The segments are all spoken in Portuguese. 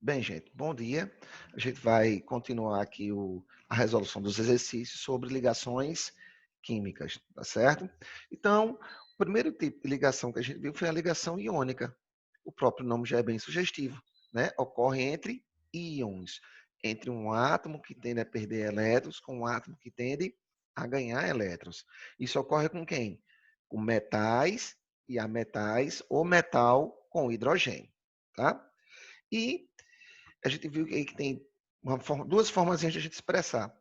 Bem, gente, bom dia. A gente vai continuar aqui a resolução dos exercícios sobre ligações químicas, tá certo? Então, o primeiro tipo de ligação que a gente viu foi a ligação iônica. O próprio nome já é bem sugestivo, né? Ocorre entre íons, entre um átomo que tende a perder elétrons com um átomo que tende a ganhar elétrons. Isso ocorre com quem? Com metais e ametais ou metal com hidrogênio, tá? E a gente viu que tem duas formas de a gente expressar,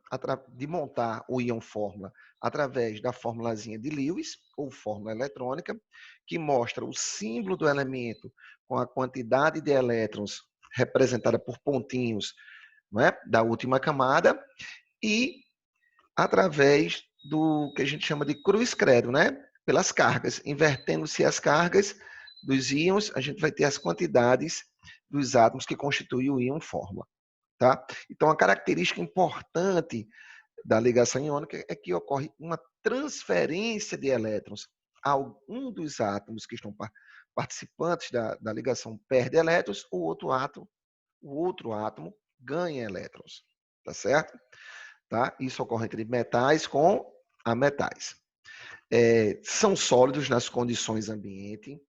de montar o íon fórmula através da formulazinha de Lewis, ou fórmula eletrônica, que mostra o símbolo do elemento com a quantidade de elétrons representada por pontinhos, não é? Da última camada, e através do que a gente chama de cruz-credo, né? Pelas cargas. Invertendo-se as cargas dos íons, a gente vai ter as quantidades dos átomos que constituem o íon fórmula. Tá? Então, a característica importante da ligação iônica é que ocorre uma transferência de elétrons. Algum dos átomos que estão participantes da ligação perde elétrons, o outro átomo ganha elétrons. Tá certo? Tá? Isso ocorre entre metais com ametais. São sólidos nas condições ambiente,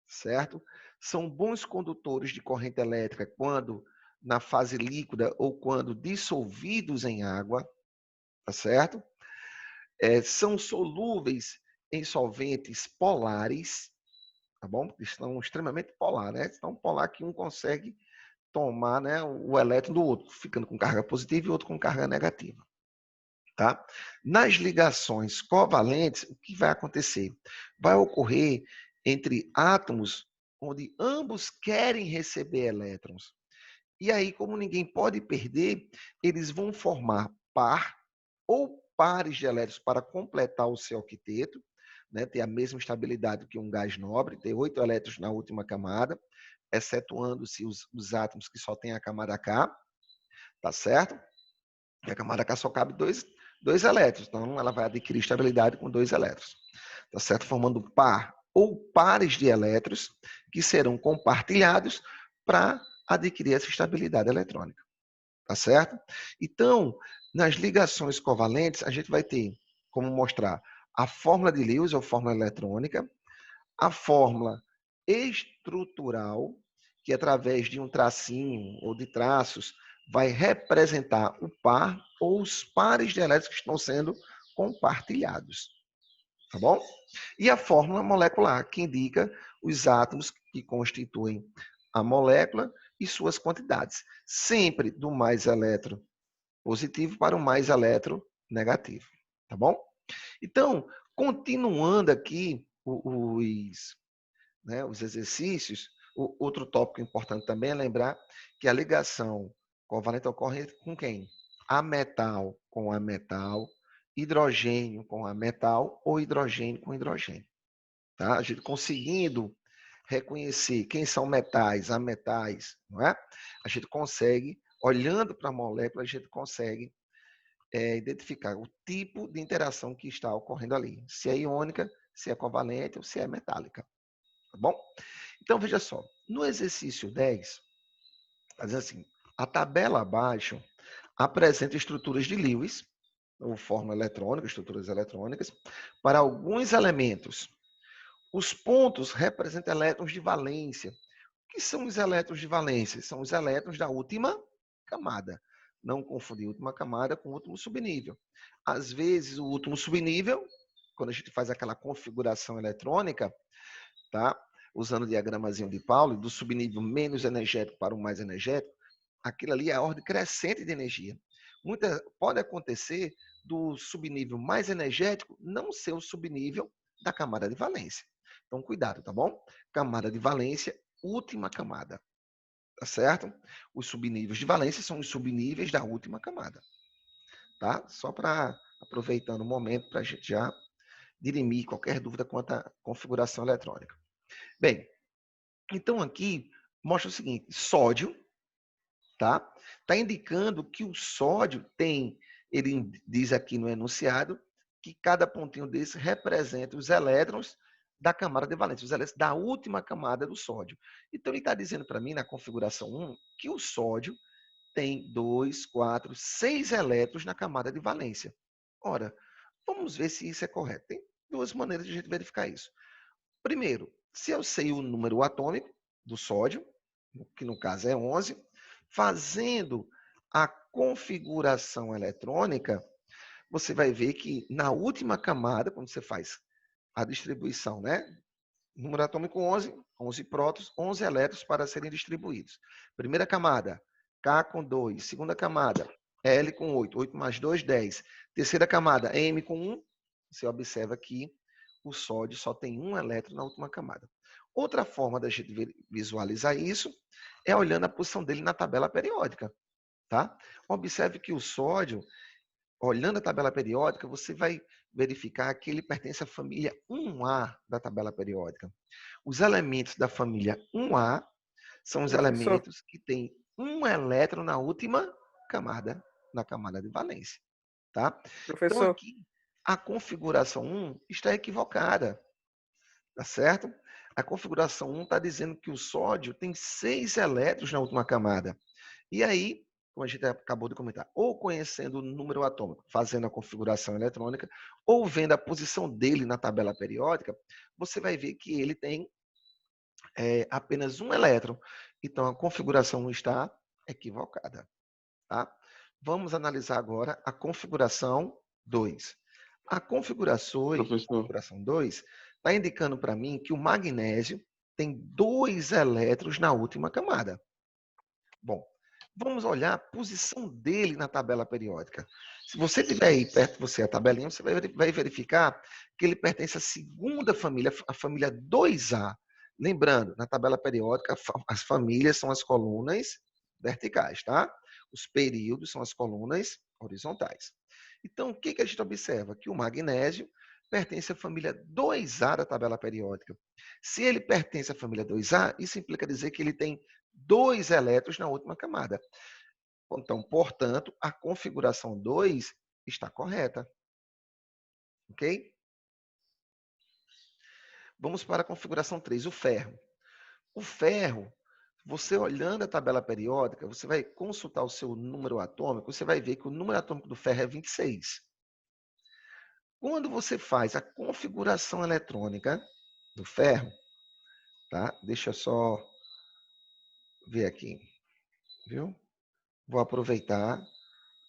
certo? São bons condutores de corrente elétrica quando na fase líquida ou quando dissolvidos em água, tá certo? São solúveis em solventes polares, tá bom? Estão extremamente polar, né? Tão polar que um consegue tomar, né, o elétron do outro, ficando com carga positiva e outro com carga negativa. Tá? Nas ligações covalentes, o que vai acontecer? Vai ocorrer entre átomos onde ambos querem receber elétrons. E aí, como ninguém pode perder, eles vão formar par ou pares de elétrons para completar o seu octeto, né? Ter a mesma estabilidade que um gás nobre, ter 8 elétrons na última camada, excetuando-se os átomos que só têm a camada K, tá certo? E a camada K só cabe dois elétrons, então ela vai adquirir estabilidade com 2 elétrons, tá certo? Formando par ou pares de elétrons que serão compartilhados para adquirir essa estabilidade eletrônica, tá certo? Então, nas ligações covalentes, a gente vai ter como mostrar a fórmula de Lewis, ou fórmula eletrônica, a fórmula estrutural, que através de um tracinho ou de traços vai representar o par ou os pares de elétrons que estão sendo compartilhados. Tá bom? E a fórmula molecular, que indica os átomos que constituem a molécula e suas quantidades. Sempre do mais eletro positivo para o mais eletro negativo. Tá bom? Então, continuando aqui os exercícios, outro tópico importante também é lembrar que a ligação covalente ocorre com quem? Ametal com ametal, hidrogênio com ametal ou hidrogênio com hidrogênio. Tá? A gente conseguindo reconhecer quem são metais, ametais, não é? A gente consegue, olhando para a molécula, a gente consegue identificar o tipo de interação que está ocorrendo ali. Se é iônica, se é covalente ou se é metálica. Tá bom? Então, veja só. No exercício 10, faz assim, a tabela abaixo apresenta estruturas de Lewis, ou forma eletrônica, estruturas eletrônicas, para alguns elementos. Os pontos representam elétrons de valência. O que são os elétrons de valência? São os elétrons da última camada. Não confundir última camada com último subnível. Às vezes, o último subnível, quando a gente faz aquela configuração eletrônica, tá? Usando o diagramazinho de Pauli, do subnível menos energético para o mais energético, aquilo ali é a ordem crescente de energia. Pode acontecer do subnível mais energético não ser o subnível da camada de valência. Então, cuidado, tá bom? Camada de valência, última camada, tá certo? Os subníveis de valência são os subníveis da última camada, tá? Só para, aproveitando o momento, para a gente já dirimir qualquer dúvida quanto à configuração eletrônica. Bem, então aqui mostra o seguinte, sódio, tá? Está indicando que o sódio tem, ele diz aqui no enunciado, que cada pontinho desse representa os elétrons da camada de valência, os elétrons da última camada do sódio. Então, ele está dizendo para mim, na configuração 1, que o sódio tem 2, 4, 6 elétrons na camada de valência. Ora, vamos ver se isso é correto. Tem duas maneiras de a gente verificar isso. Primeiro, se eu sei o número atômico do sódio, que no caso é 11, fazendo a configuração eletrônica, você vai ver que na última camada, quando você faz a distribuição, né? Número atômico 11, 11 prótons, 11 elétrons para serem distribuídos. Primeira camada, K com 2. Segunda camada, L com 8. 8 mais 2, 10. Terceira camada, M com 1. Você observa que o sódio só tem um elétron na última camada. Outra forma da gente visualizar isso é olhando a posição dele na tabela periódica. Tá? Observe que o sódio, olhando a tabela periódica, você vai verificar que ele pertence à família 1A da tabela periódica. Os elementos da família 1A são os Professor, elementos que têm um elétron na última camada, na camada de valência. Tá? Então, professor, aqui, a configuração 1 está equivocada. Tá certo? A configuração 1 está dizendo que o sódio tem 6 elétrons na última camada. E aí, como a gente acabou de comentar, ou conhecendo o número atômico, fazendo a configuração eletrônica, ou vendo a posição dele na tabela periódica, você vai ver que ele tem apenas um elétron. Então, a configuração está equivocada. Tá? Vamos analisar agora a configuração 2. A professor. configuração 2 está indicando para mim que o magnésio tem 2 elétrons na última camada. Bom, vamos olhar a posição dele na tabela periódica. Se você tiver aí perto de você a tabelinha, você vai verificar que ele pertence à segunda família, a família 2A. Lembrando, na tabela periódica, as famílias são as colunas verticais, tá? Os períodos são as colunas horizontais. Então, o que a gente observa? Que o magnésio pertence à família 2A da tabela periódica. Se ele pertence à família 2A, isso implica dizer que ele tem 2 elétrons na última camada. Então, portanto, a configuração 2 está correta. Ok? Vamos para a configuração 3, o ferro. O ferro, você olhando a tabela periódica, você vai consultar o seu número atômico, você vai ver que o número atômico do ferro é 26. Quando você faz a configuração eletrônica do ferro, tá? Deixa eu só ver aqui, viu? Vou aproveitar,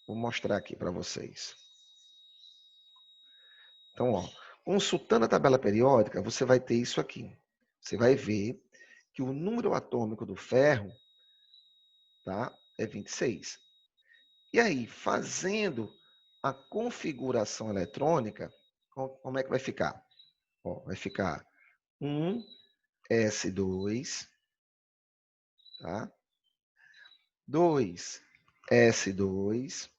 vou mostrar aqui para vocês. Então, ó, consultando a tabela periódica, você vai ter isso aqui. Você vai ver que o número atômico do ferro, tá, é 26. E aí, fazendo a configuração eletrônica, como é que vai ficar? Ó, vai ficar 1s2, tá? 2s2,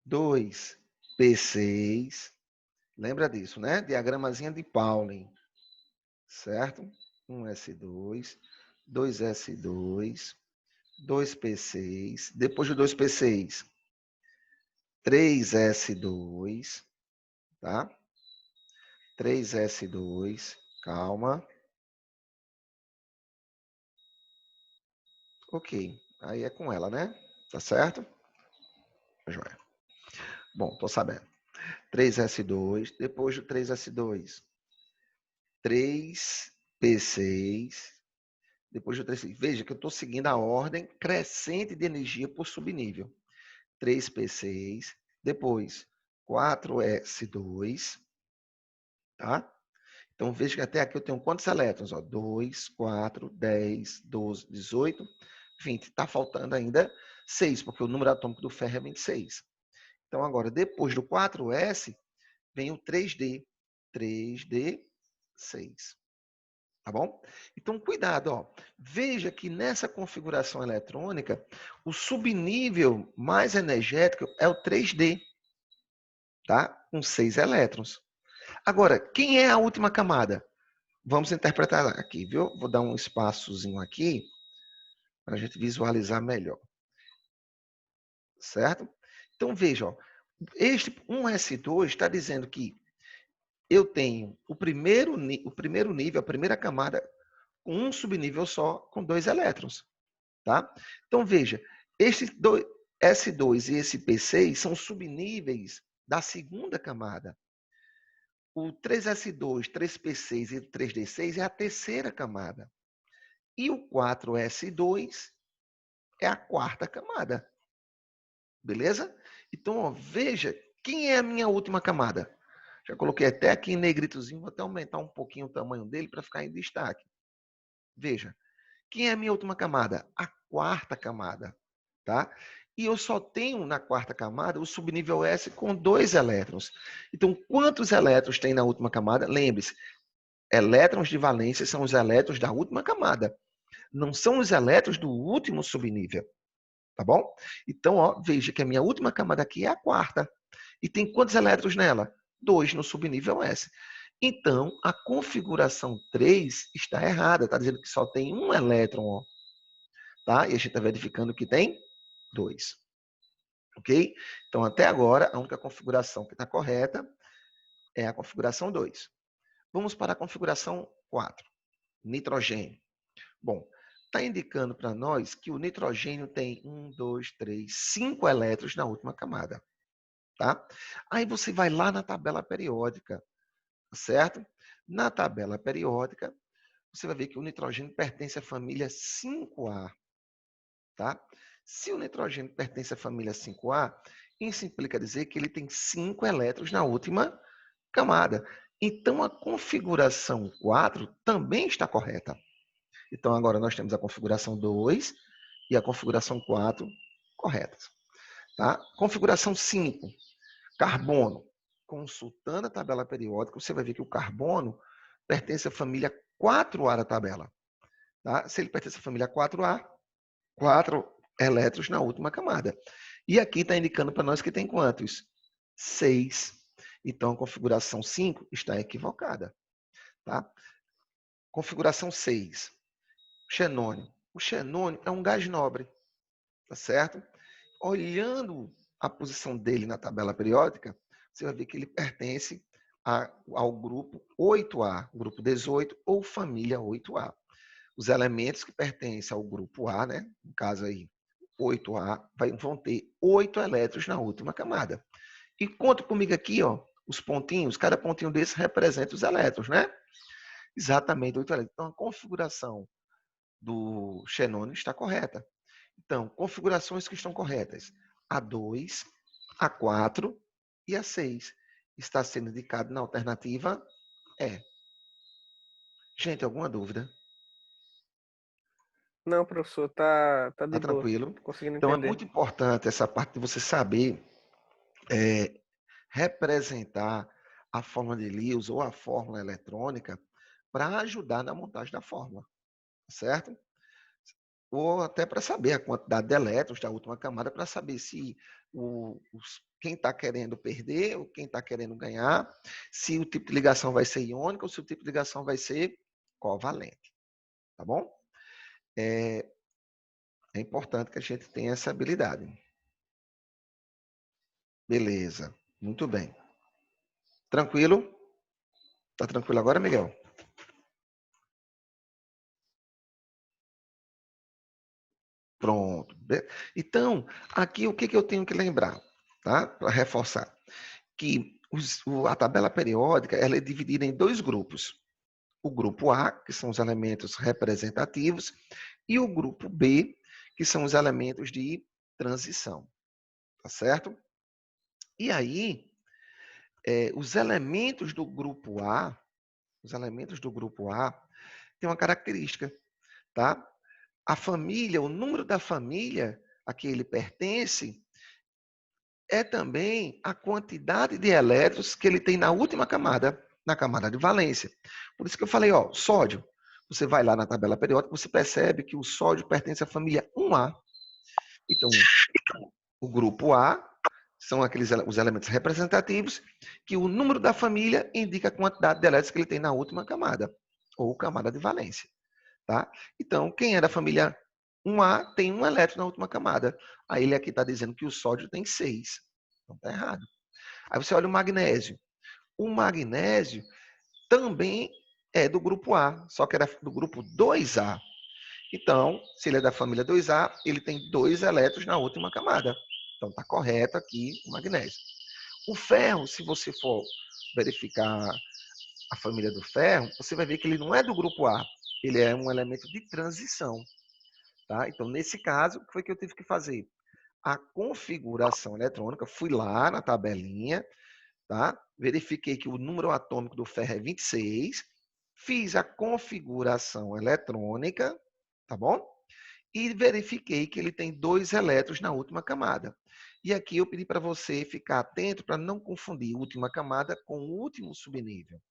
2p6. Lembra disso, né? Diagramazinha de Pauling, certo? 1s2, 2s2, 2p6. Depois do 2p6, 3s2, tá? 3s2, calma. Ok, aí é com ela, né? Tá certo? Joia. Bom, tô sabendo. 3s2, depois do 3s2, 3p6, depois do 3. Veja que eu estou seguindo a ordem crescente de energia por subnível. 3p6, depois 4s2, tá? Então veja que até aqui eu tenho quantos elétrons? Ó, 2, 4, 10, 12, 18, 20. Está faltando ainda 6, porque o número atômico do ferro é 26. Então agora, depois do 4s, vem o 3d. 3d6. Tá bom? Então, cuidado, ó. Veja que nessa configuração eletrônica, o subnível mais energético é o 3D, tá? Com 6 elétrons. Agora, quem é a última camada? Vamos interpretar aqui, viu? Vou dar um espaçozinho aqui para a gente visualizar melhor, certo? Então, veja, ó, este 1s2 está dizendo que eu tenho o primeiro nível, a primeira camada, com um subnível só, com 2 elétrons. Tá? Então, veja, esses dois, S2 e esse P6 são subníveis da segunda camada. O 3S2, 3P6 e 3D6 é a terceira camada. E o 4S2 é a quarta camada. Beleza? Então, ó, veja, quem é a minha última camada? Já coloquei até aqui em negritozinho, vou até aumentar um pouquinho o tamanho dele para ficar em destaque. Veja, quem é a minha última camada? A quarta camada, tá? E eu só tenho na quarta camada o subnível S com 2 elétrons. Então, quantos elétrons tem na última camada? Lembre-se, elétrons de valência são os elétrons da última camada. Não são os elétrons do último subnível, tá bom? Então, ó, veja que a minha última camada aqui é a quarta. E tem quantos elétrons nela? 2 no subnível S. Então, a configuração 3 está errada. Está dizendo que só tem um elétron, ó, tá? E a gente está verificando que tem 2. Ok? Então, até agora, a única configuração que está correta é a configuração 2. Vamos para a configuração 4. Nitrogênio. Bom, está indicando para nós que o nitrogênio tem 1, 2, 3, 5 elétrons na última camada. Tá? Aí você vai lá na tabela periódica, certo? Na tabela periódica, você vai ver que o nitrogênio pertence à família 5A. Tá? Se o nitrogênio pertence à família 5A, isso implica dizer que ele tem 5 elétrons na última camada. Então, a configuração 4 também está correta. Então, agora nós temos a configuração 2 e a configuração 4 corretas. Tá? Configuração 5, carbono. Consultando a tabela periódica, você vai ver que o carbono pertence à família 4A da tabela. Tá? Se ele pertence à família 4A, 4 elétrons na última camada. E aqui está indicando para nós que tem quantos? 6. Então, a configuração 5 está equivocada. Tá? Configuração 6. Xenônio. O xenônio é um gás nobre. Tá certo? Olhando a posição dele na tabela periódica, você vai ver que ele pertence ao grupo 8A, grupo 18 ou família 8A. Os elementos que pertencem ao grupo A, né, no caso aí 8A, vão ter 8 elétrons na última camada. E conta comigo aqui, ó, os pontinhos, cada pontinho desse representa os elétrons, né? Exatamente 8 elétrons. Então, a configuração do xenônio está correta. Então, configurações que estão corretas. A2, A4 e A6. Está sendo indicado na alternativa E. Gente, alguma dúvida? Não, professor, tá de boa. Tranquilo? Tô conseguindo Então, é entender. muito importante essa parte de você saber representar a fórmula de Lewis ou a fórmula eletrônica para ajudar na montagem da fórmula, certo? Ou até para saber a quantidade de elétrons da última camada, para saber se quem está querendo perder ou quem está querendo ganhar, se o tipo de ligação vai ser iônica ou se o tipo de ligação vai ser covalente. Tá bom? É importante que a gente tenha essa habilidade. Beleza. Muito bem. Tranquilo? Tá tranquilo agora, Miguel? Pronto. Então, aqui o que eu tenho que lembrar, tá? Para reforçar. Que a tabela periódica ela é dividida em 2 grupos. O grupo A, que são os elementos representativos, e o grupo B, que são os elementos de transição. Tá certo? E aí, os elementos do grupo A, têm uma característica, tá? A família, o número da família a que ele pertence é também a quantidade de elétrons que ele tem na última camada, na camada de valência. Por isso que eu falei, ó, sódio. Você vai lá na tabela periódica, você percebe que o sódio pertence à família 1A. Então, o grupo A são os elementos representativos que o número da família indica a quantidade de elétrons que ele tem na última camada, ou camada de valência. Tá? Então, quem é da família 1A tem um elétron na última camada. Aí ele aqui está dizendo que o sódio tem 6. Então, está errado. Aí você olha o magnésio. O magnésio também é do grupo A, só que era do grupo 2A. Então, se ele é da família 2A, ele tem 2 elétrons na última camada. Então, está correto aqui o magnésio. O ferro, se você for verificar a família do ferro, você vai ver que ele não é do grupo A. Ele é um elemento de transição. Tá? Então, nesse caso, o que foi que eu tive que fazer? A configuração eletrônica, fui lá na tabelinha, tá? Verifiquei que o número atômico do ferro é 26, fiz a configuração eletrônica, tá bom? E verifiquei que ele tem 2 elétrons na última camada. E aqui eu pedi para você ficar atento para não confundir última camada com o último subnível,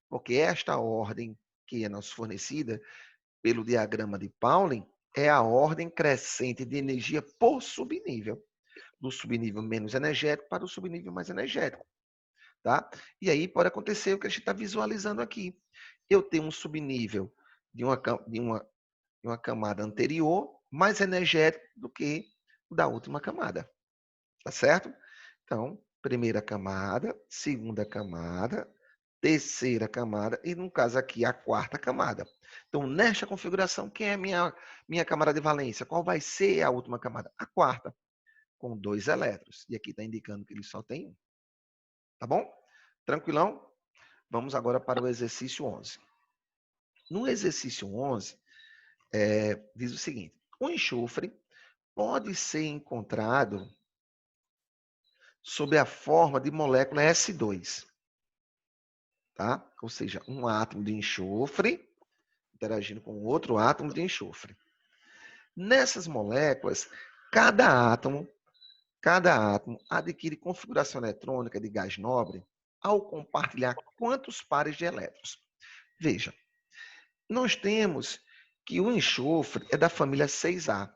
porque esta ordem que é nos fornecida pelo diagrama de Pauling é a ordem crescente de energia por subnível, do subnível menos energético para o subnível mais energético. Tá? E aí pode acontecer o que a gente está visualizando aqui. Eu tenho um subnível de uma camada anterior mais energético do que o da última camada. Tá certo? Então, primeira camada, segunda camada, terceira camada e, no caso aqui, a quarta camada. Então, nesta configuração, quem é minha camada de valência? Qual vai ser a última camada? A quarta, com 2 elétrons. E aqui está indicando que ele só tem 1. Tá bom? Tranquilão? Vamos agora para o exercício 11. No exercício 11, diz o seguinte: o enxofre pode ser encontrado sob a forma de molécula S2, tá? Ou seja, um átomo de enxofre interagindo com outro átomo de enxofre. Nessas moléculas, cada átomo adquire configuração eletrônica de gás nobre ao compartilhar quantos pares de elétrons? Veja, nós temos que o enxofre é da família 6A.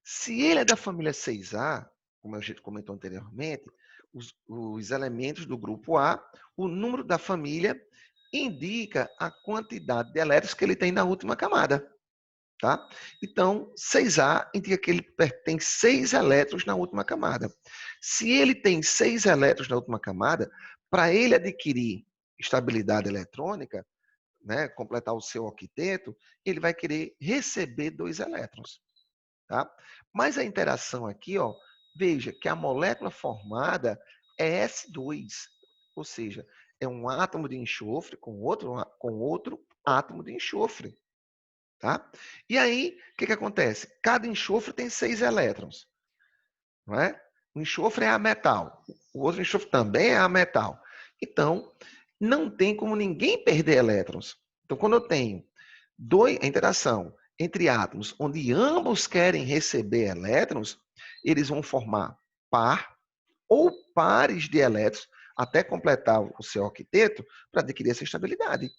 Se ele é da família 6A, como a gente comentou anteriormente, os elementos do grupo A, o número da família indica a quantidade de elétrons que ele tem na última camada. Tá? Então, 6A indica que ele tem 6 elétrons na última camada. Se ele tem 6 elétrons na última camada, para ele adquirir estabilidade eletrônica, né, completar o seu octeto, ele vai querer receber 2 elétrons. Tá? Mas a interação aqui, ó, veja que a molécula formada é S2, ou seja, é um átomo de enxofre com outro átomo de enxofre. Tá? E aí, o que acontece? Cada enxofre tem 6 elétrons. Não é? O enxofre é ametal, o outro enxofre também é ametal. Então, não tem como ninguém perder elétrons. Então, quando eu tenho a interação entre átomos onde ambos querem receber elétrons, eles vão formar par ou pares de elétrons até completar o seu octeto para adquirir essa estabilidade.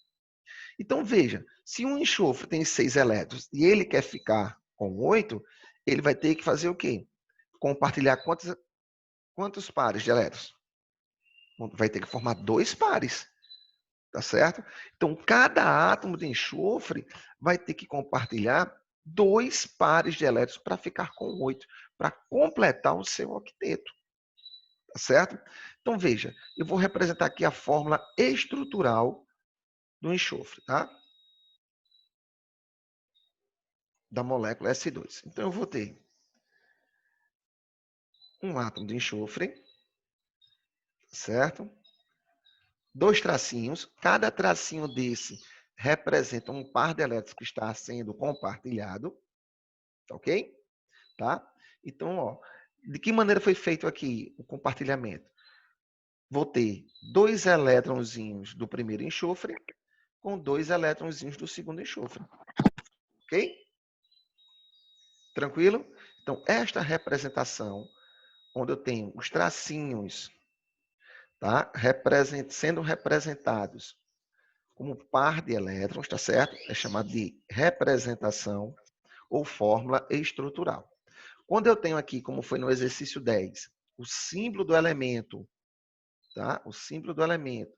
Então, veja, se um enxofre tem 6 elétrons e ele quer ficar com 8, ele vai ter que fazer o quê? Compartilhar quantos pares de elétrons? Vai ter que formar 2 pares. Tá certo? Então, cada átomo de enxofre vai ter que compartilhar 2 pares de elétrons para ficar com 8, para completar o seu octeto. Tá certo? Então, veja, eu vou representar aqui a fórmula estrutural do enxofre, tá? Da molécula S2. Então, eu vou ter um átomo de enxofre, certo? 2 tracinhos, cada tracinho desse representa um par de elétrons que está sendo compartilhado, ok? Tá? Então, ó, de que maneira foi feito aqui o compartilhamento? Vou ter 2 elétronzinhos do primeiro enxofre com 2 elétronzinhos do segundo enxofre. Ok? Tranquilo? Então, esta representação, onde eu tenho os tracinhos, tá? Sendo representados como par de elétrons, tá certo? É chamado de representação ou fórmula estrutural. Quando eu tenho aqui, como foi no exercício 10, o símbolo do elemento, tá? O símbolo do elemento,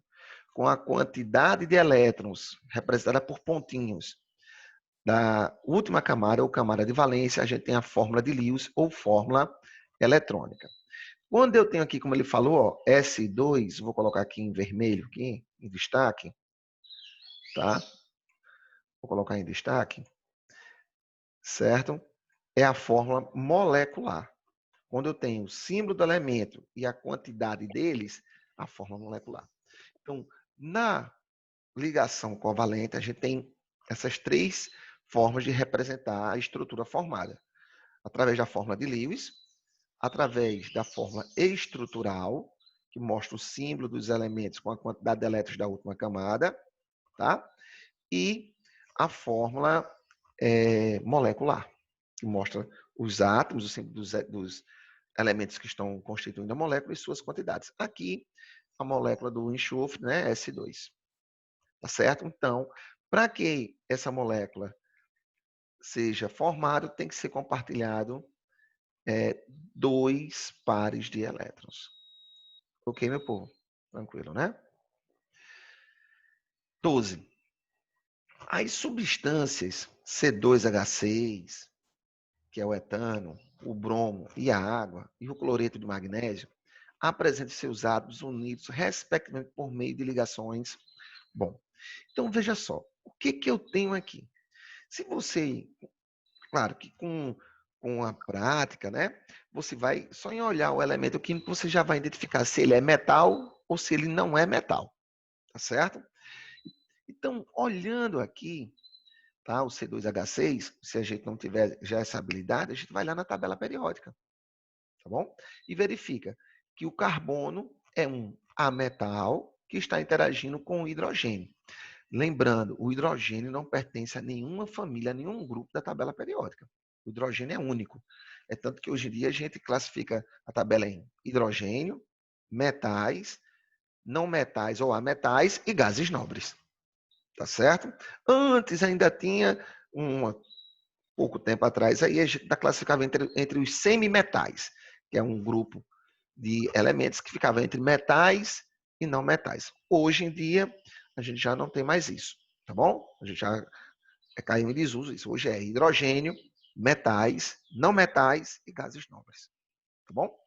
com a quantidade de elétrons representada por pontinhos da última camada ou camada de valência, a gente tem a fórmula de Lewis ou fórmula eletrônica. Quando eu tenho aqui, como ele falou, ó, S2, vou colocar aqui em vermelho, aqui, em destaque, tá? Vou colocar em destaque, certo? É a fórmula molecular. Quando eu tenho o símbolo do elemento e a quantidade deles, a fórmula molecular. Então, na ligação covalente, a gente tem essas três formas de representar a estrutura formada. Através da fórmula de Lewis, através da fórmula estrutural, que mostra o símbolo dos elementos com a quantidade de elétrons da última camada, tá? E a fórmula molecular, que mostra os átomos, o símbolo dos elementos que estão constituindo a molécula e suas quantidades. Aqui, a molécula do enxofre, né, S2. Tá certo? Então, para que essa molécula seja formada, tem que ser compartilhado dois pares de elétrons. Ok, meu povo? Tranquilo, né? 12. As substâncias C2H6, que é o etano, o bromo e a água, e o cloreto de magnésio, apresentam seus átomos unidos, respectivamente, por meio de ligações. Bom, então veja só, o que eu tenho aqui? Se você, claro que com a prática, né, você vai, só em olhar o elemento químico, você já vai identificar se ele é metal ou se ele não é metal, tá certo? Então, olhando aqui, tá, o C2H6, se a gente não tiver já essa habilidade, a gente vai lá na tabela periódica, tá bom? E verifica que o carbono é um ametal que está interagindo com o hidrogênio. Lembrando, o hidrogênio não pertence a nenhuma família, a nenhum grupo da tabela periódica. O hidrogênio é único. É tanto que hoje em dia a gente classifica a tabela em hidrogênio, metais, não metais ou ametais e gases nobres. Tá certo? Antes ainda tinha pouco tempo atrás, aí a gente classificava entre os semimetais, que é um grupo de elementos que ficava entre metais e não metais. Hoje em dia, a gente já não tem mais isso, tá bom? A gente já caiu em desuso isso. Hoje é hidrogênio, metais, não metais e gases nobres, tá bom?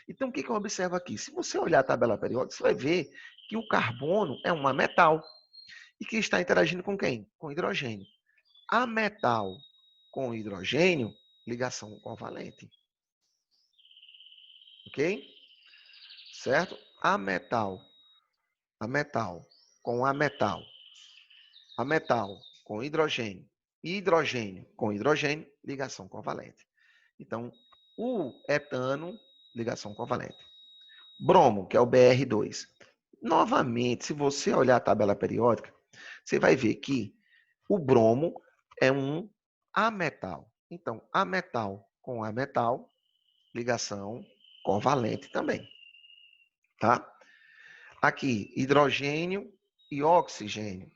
Então, o que eu observo aqui? Se você olhar a tabela periódica, você vai ver que o carbono é um metal e que está interagindo com quem? Com hidrogênio. A metal com hidrogênio, ligação covalente. Ok? Certo? A metal com a metal com hidrogênio e hidrogênio com hidrogênio, ligação covalente. Então, o etano, ligação covalente. Bromo, que é o Br2. Novamente, se você olhar a tabela periódica, você vai ver que o bromo é um ametal. Então, ametal com ametal, ligação covalente também, tá? Aqui, hidrogênio e oxigênio.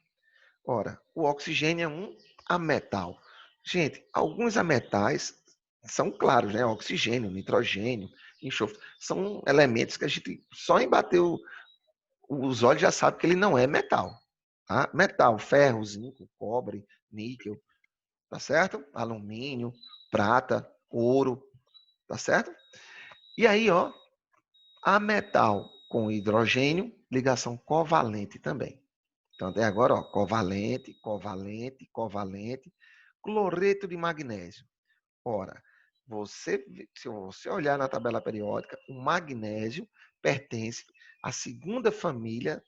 Ora, o oxigênio é um ametal. Gente, alguns ametais são claros, né? Oxigênio, nitrogênio, enxofre. São elementos que a gente só em bater os olhos já sabe que ele não é metal. Tá? Metal, ferro, zinco, cobre, níquel, tá certo? Alumínio, prata, ouro, tá certo? E aí, ó, a metal com hidrogênio, ligação covalente também. Então, até agora, ó, covalente, covalente, covalente, cloreto de magnésio. Ora, se você olhar na tabela periódica, o magnésio pertence à segunda família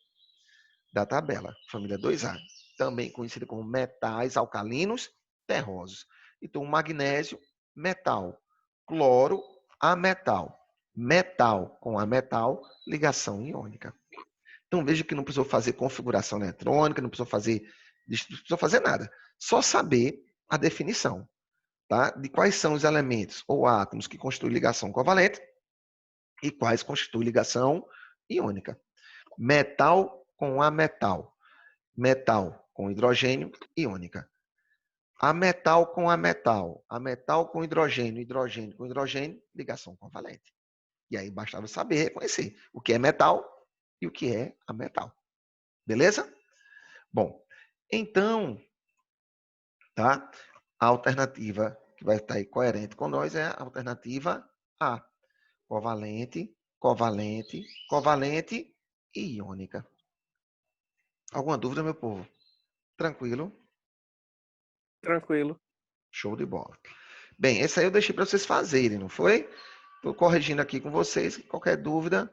da tabela, família 2A, também conhecida como metais alcalinos terrosos. Então, o magnésio, metal, cloro, ametal, metal com ametal, ligação iônica. Então, veja que não precisou fazer configuração eletrônica, não precisou fazer nada. Só saber a definição, tá? De quais são os elementos ou átomos que constituem ligação covalente e quais constituem ligação iônica. Metal com ametal, metal com hidrogênio, iônica. Ametal com ametal, ametal com hidrogênio, hidrogênio com hidrogênio, ligação covalente. E aí bastava saber reconhecer o que é metal e o que é ametal. Beleza? Bom, então, tá? A alternativa que vai estar aí coerente com nós é a alternativa A, covalente covalente, covalente e iônica. Alguma dúvida, meu povo? Tranquilo? Tranquilo. Show de bola. Bem, esse aí eu deixei para vocês fazerem, não foi? Estou corrigindo aqui com vocês. Qualquer dúvida,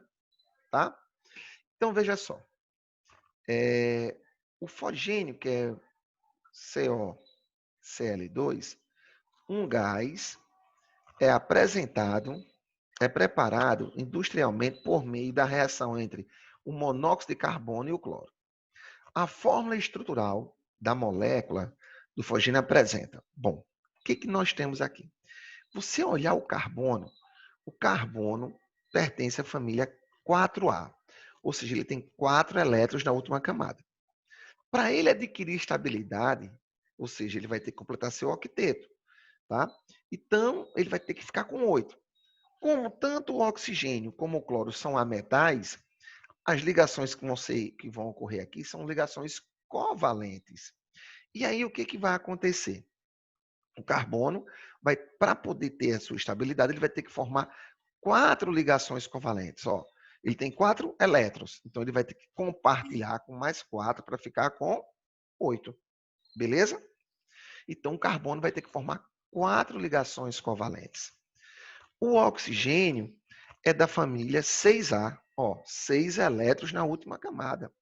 tá? Então, veja só. O fogênio, que é COCl2, um gás é preparado industrialmente por meio da reação entre o monóxido de carbono e o cloro. A fórmula estrutural da molécula do fogênio apresenta. Bom, o que nós temos aqui? Você olhar o carbono pertence à família 4A, ou seja, ele tem 4 elétrons na última camada. Para ele adquirir estabilidade, ou seja, ele vai ter que completar seu octeto, tá? Então, ele vai ter que ficar com 8. Como tanto o oxigênio como o cloro são ametais, as ligações que vão ocorrer aqui são ligações covalentes. E aí, o que vai acontecer? O carbono vai, para poder ter a sua estabilidade, ele vai ter que formar 4 ligações covalentes. Ó, ele tem 4 elétrons, então ele vai ter que compartilhar com mais 4 para ficar com 8. Beleza? Então, o carbono vai ter que formar 4 ligações covalentes. O oxigênio é da família 6A, ó, 6 elétrons na última camada.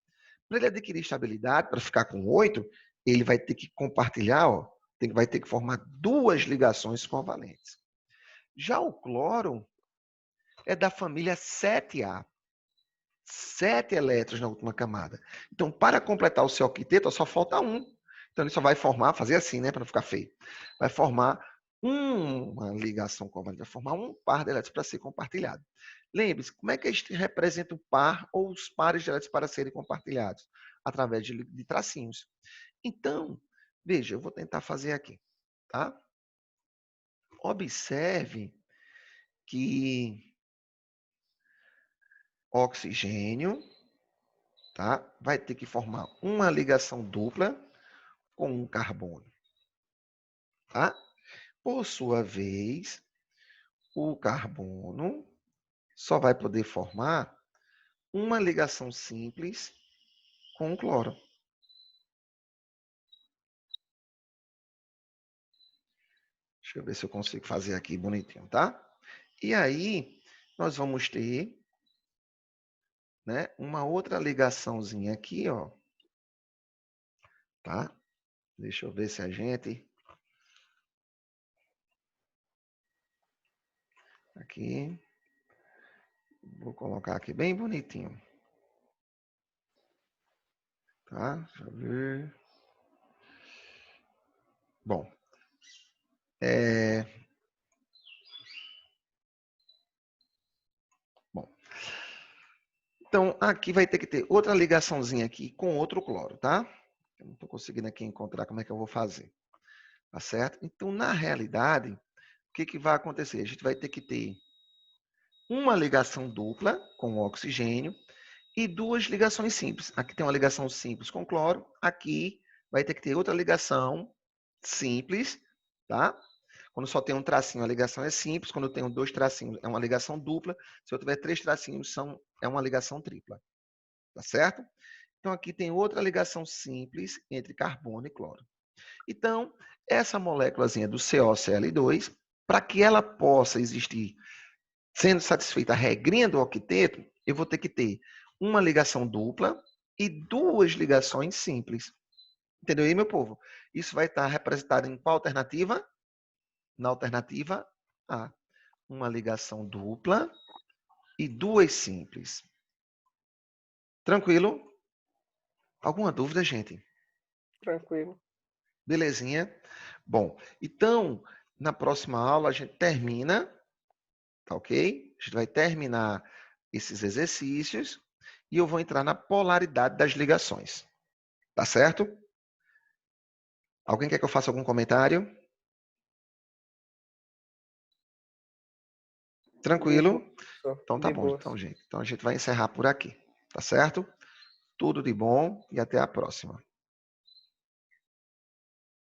Para ele adquirir estabilidade, para ficar com 8, ele vai ter que compartilhar, ó, vai ter que formar 2 ligações covalentes. Já o cloro é da família 7A, 7 elétrons na última camada. Então, para completar o seu octeto, só falta 1. Então, ele só vai formar, fazer assim, né, para não ficar feio. Vai formar uma ligação covalente, vai formar um par de elétrons para ser compartilhado. Lembre-se, como é que a gente representa o par ou os pares de elétrons para serem compartilhados? Através de tracinhos. Então, veja, eu vou tentar fazer aqui, tá? Observe que oxigênio, tá? Vai ter que formar uma ligação dupla com um carbono, tá? Por sua vez, o carbono só vai poder formar uma ligação simples com o cloro. Deixa eu ver se eu consigo fazer aqui bonitinho, tá? E aí, nós vamos ter, né, uma outra ligaçãozinha aqui, ó. Tá? Deixa eu ver se a gente... Aqui. Vou colocar aqui bem bonitinho. Tá? Deixa eu ver. Bom. Bom. Então, aqui vai ter que ter outra ligaçãozinha aqui com outro cloro, tá? Eu não estou conseguindo aqui encontrar como é que eu vou fazer. Tá certo? Então, na realidade, o que vai acontecer? A gente vai ter que ter uma ligação dupla com o oxigênio e 2 ligações simples. Aqui tem uma ligação simples com cloro, aqui vai ter que ter outra ligação simples, tá? Quando só tem um tracinho, a ligação é simples. Quando eu tenho 2 tracinhos, é uma ligação dupla. Se eu tiver 3 tracinhos, é uma ligação tripla. Tá certo? Então, aqui tem outra ligação simples entre carbono e cloro. Então, essa moléculazinha do COCl2, para que ela possa existir sendo satisfeita a regrinha do octeto, eu vou ter que ter uma ligação dupla e 2 ligações simples. Entendeu aí, meu povo? Isso vai estar representado em qual alternativa? Na alternativa A. Uma ligação dupla e 2 simples. Tranquilo? Alguma dúvida, gente? Tranquilo. Belezinha? Bom, então, na próxima aula a gente termina, tá ok? A gente vai terminar esses exercícios e eu vou entrar na polaridade das ligações. Tá certo? Alguém quer que eu faça algum comentário? De boa, Tranquilo? professor. Então tá De bom, boas. então, gente. Então a gente vai encerrar por aqui, tá certo? Tudo de bom e até a próxima.